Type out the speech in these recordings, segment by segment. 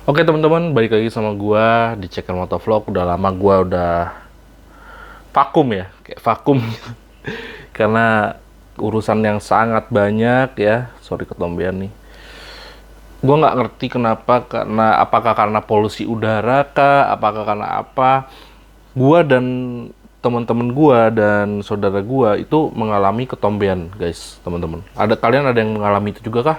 Oke teman-teman, balik lagi sama gua di Ceker Motovlog. Udah lama gua udah vakum ya, kayak vakum karena urusan yang sangat banyak ya. Sorry ketombean nih. Gua nggak ngerti kenapa, karena apakah karena polusi udara kah, apakah karena apa. Gua dan teman-teman gua dan saudara gua itu mengalami ketombean, guys, teman-teman. Kalian ada yang mengalami itu juga kah?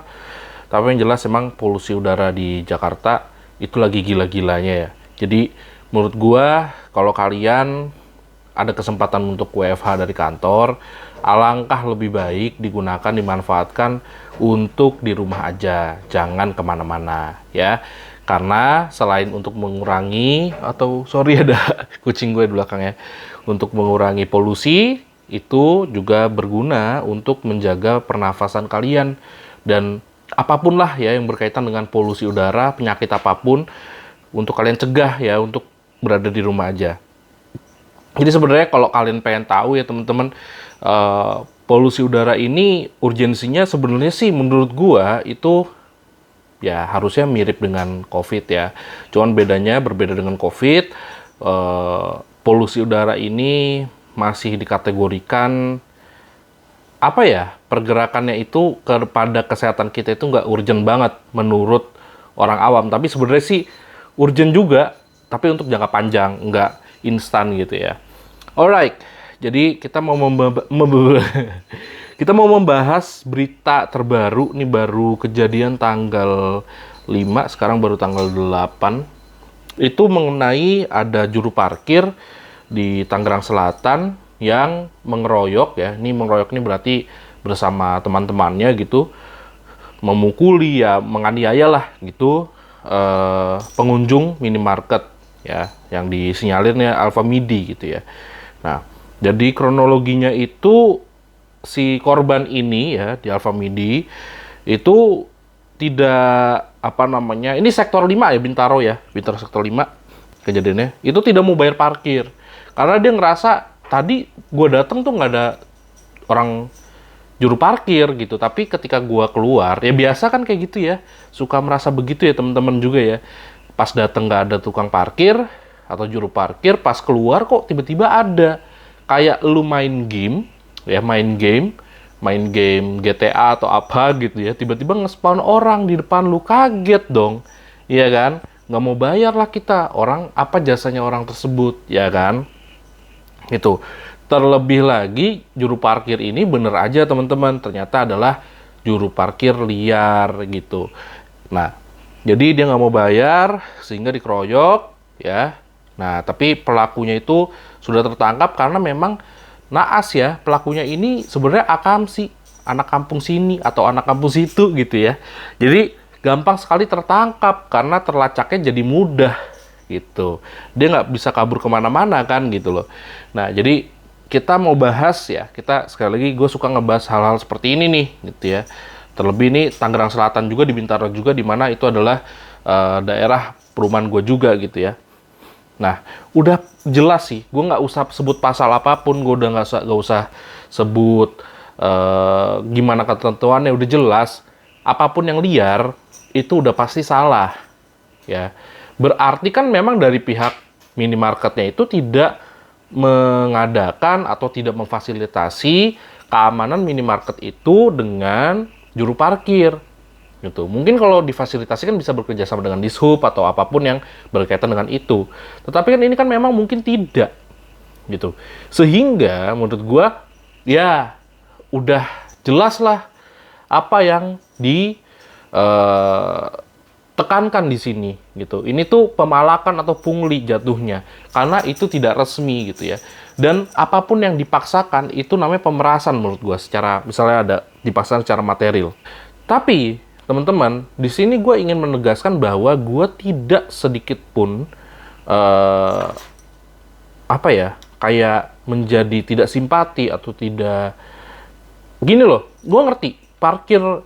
Tapi yang jelas emang polusi udara di Jakarta itu lagi gila-gilanya ya. Jadi menurut gua kalau kalian ada kesempatan untuk WFH dari kantor, alangkah lebih baik digunakan, dimanfaatkan untuk di rumah aja, jangan kemana-mana ya. Karena selain untuk mengurangi, atau sorry ada kucing gue di belakang ya, untuk mengurangi polusi, itu juga berguna untuk menjaga pernafasan kalian. Dan apapun lah ya yang berkaitan dengan polusi udara, penyakit apapun, untuk kalian cegah ya, untuk berada di rumah aja. Jadi sebenarnya kalau kalian pengen tahu ya teman-teman, polusi udara ini urgensinya sebenarnya sih menurut gua itu ya harusnya mirip dengan COVID ya. Cuman berbeda dengan COVID, polusi udara ini masih dikategorikan apa ya, pergerakannya itu kepada kesehatan kita itu nggak urgent banget menurut orang awam. Tapi sebenarnya sih urgent juga, tapi untuk jangka panjang, nggak instan gitu ya. Alright, jadi kita mau kita mau membahas berita terbaru nih, baru kejadian tanggal 5, sekarang baru tanggal 8. Itu mengenai ada juru parkir di Tangerang Selatan yang mengeroyok ya. Ini mengeroyok ini berarti bersama teman-temannya gitu, memukuli ya, menganiaya lah gitu pengunjung minimarket ya, yang disinyalir Alfamidi gitu ya. Nah, jadi kronologinya itu si korban ini ya di Alfamidi itu tidak apa namanya, ini sektor 5 ya, Bintaro sektor 5 kejadiannya. Itu tidak mau bayar parkir karena dia ngerasa tadi gue datang tuh nggak ada orang juru parkir gitu, tapi ketika gue keluar ya, biasa kan kayak gitu ya, suka merasa begitu ya teman-teman juga ya, pas datang nggak ada tukang parkir atau juru parkir, pas keluar kok tiba-tiba ada. Kayak lu main game ya, main game GTA atau apa gitu ya, tiba-tiba nge-spawn orang di depan lu, kaget dong, iya kan? Nggak mau bayar lah kita, orang apa jasanya orang tersebut, ya kan? Itu terlebih lagi juru parkir ini bener aja teman-teman, ternyata adalah juru parkir liar gitu. Nah, jadi dia nggak mau bayar sehingga dikeroyok ya. Nah, tapi pelakunya itu sudah tertangkap karena memang naas ya, pelakunya ini sebenarnya akamsi, anak kampung sini atau anak kampung situ gitu ya. Jadi gampang sekali tertangkap karena terlacaknya jadi mudah gitu. Dia nggak bisa kabur kemana-mana kan gitu loh. Nah, jadi kita mau bahas ya, kita sekali lagi gue suka ngebahas hal-hal seperti ini nih gitu ya. Terlebih nih Tangerang Selatan juga, di Bintaro juga, di mana itu adalah daerah perumahan gue juga gitu ya. Nah, udah jelas sih, gue nggak usah sebut pasal apapun, gue udah nggak usah sebut gimana ketentuannya, udah jelas. Apapun yang liar itu udah pasti salah, ya. Berarti kan memang dari pihak minimarketnya itu tidak mengadakan atau tidak memfasilitasi keamanan minimarket itu dengan juru parkir. Gitu. Mungkin kalau difasilitasi kan bisa bekerja sama dengan Dishub atau apapun yang berkaitan dengan itu. Tetapi kan ini kan memang mungkin tidak gitu. Sehingga menurut gua ya udah jelas lah apa yang ditekankan di sini gitu. Ini tuh pemalakan atau pungli jatuhnya karena itu tidak resmi gitu ya. Dan apapun yang dipaksakan itu namanya pemerasan menurut gua, secara misalnya ada dipaksakan secara material. Tapi teman-teman, di sini gue ingin menegaskan bahwa gue tidak sedikit pun apa ya, kayak menjadi tidak simpati atau tidak. Gini loh, gue ngerti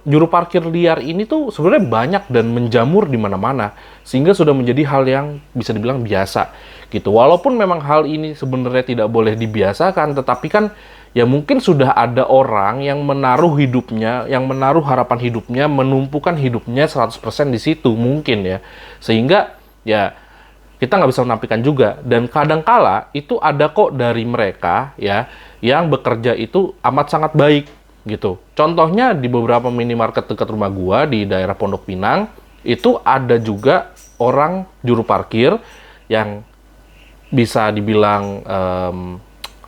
juru parkir liar ini tuh sebenarnya banyak dan menjamur di mana-mana, sehingga sudah menjadi hal yang bisa dibilang biasa gitu. Walaupun memang hal ini sebenarnya tidak boleh dibiasakan, tetapi kan ya mungkin sudah ada orang yang menaruh hidupnya, yang menaruh harapan hidupnya, menumpukan hidupnya 100% di situ mungkin ya. Sehingga ya kita nggak bisa menampilkan juga. Dan kadangkala itu ada kok dari mereka ya yang bekerja itu amat sangat baik gitu. Contohnya di beberapa minimarket dekat rumah gua di daerah Pondok Pinang, itu ada juga orang juru parkir yang bisa dibilang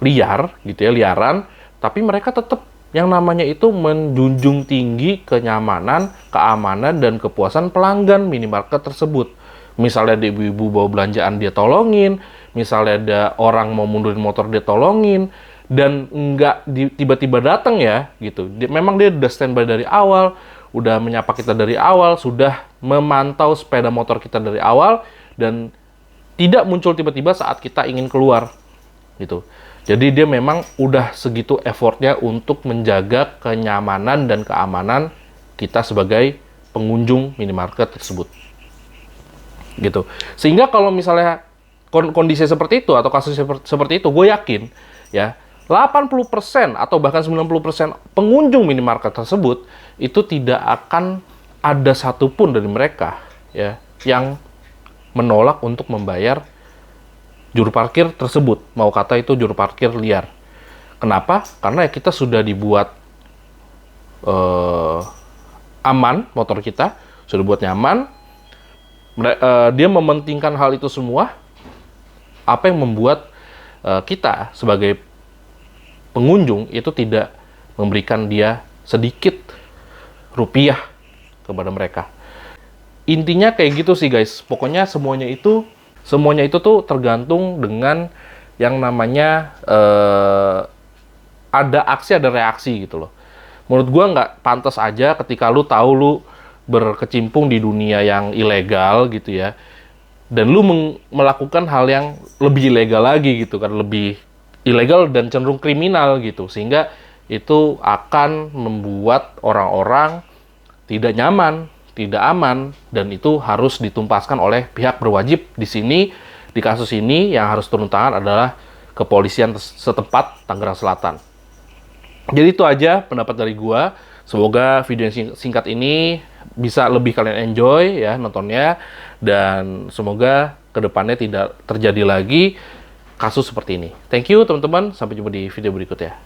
liar gitu ya, liaran, tapi mereka tetap yang namanya itu menjunjung tinggi kenyamanan, keamanan, dan kepuasan pelanggan minimarket tersebut. Misalnya ada ibu-ibu bawa belanjaan dia tolongin, misalnya ada orang mau mundurin motor dia tolongin, dan nggak tiba-tiba datang ya gitu. Memang dia udah standby dari awal, udah menyapa kita dari awal, sudah memantau sepeda motor kita dari awal, dan tidak muncul tiba-tiba saat kita ingin keluar gitu. Jadi dia memang udah segitu effortnya untuk menjaga kenyamanan dan keamanan kita sebagai pengunjung minimarket tersebut. Gitu. Sehingga kalau misalnya kondisi seperti itu atau kasus seperti itu, gue yakin ya 80% atau bahkan 90% pengunjung minimarket tersebut itu tidak akan ada satupun dari mereka ya yang menolak untuk membayar juru parkir tersebut, mau kata itu juru parkir liar. Kenapa? Karena kita sudah dibuat aman motor kita, sudah buat nyaman. Dia mementingkan hal itu semua. Apa yang membuat kita sebagai pengunjung itu tidak memberikan dia sedikit rupiah kepada mereka. Intinya kayak gitu sih guys. Pokoknya semuanya itu tuh tergantung dengan yang namanya ada aksi ada reaksi gitu loh. Menurut gua nggak pantas aja ketika lu tahu lu berkecimpung di dunia yang ilegal gitu ya, dan lu melakukan hal yang lebih ilegal lagi gitu kan, lebih ilegal dan cenderung kriminal gitu, sehingga itu akan membuat orang-orang tidak nyaman, tidak aman, dan itu harus ditumpaskan oleh pihak berwajib. Di sini, di kasus ini yang harus turun tangan adalah kepolisian setempat Tangerang Selatan. Jadi itu aja pendapat dari gua. Semoga video yang singkat ini bisa lebih kalian enjoy ya nontonnya, dan semoga kedepannya tidak terjadi lagi kasus seperti ini. Thank you teman-teman, sampai jumpa di video berikutnya.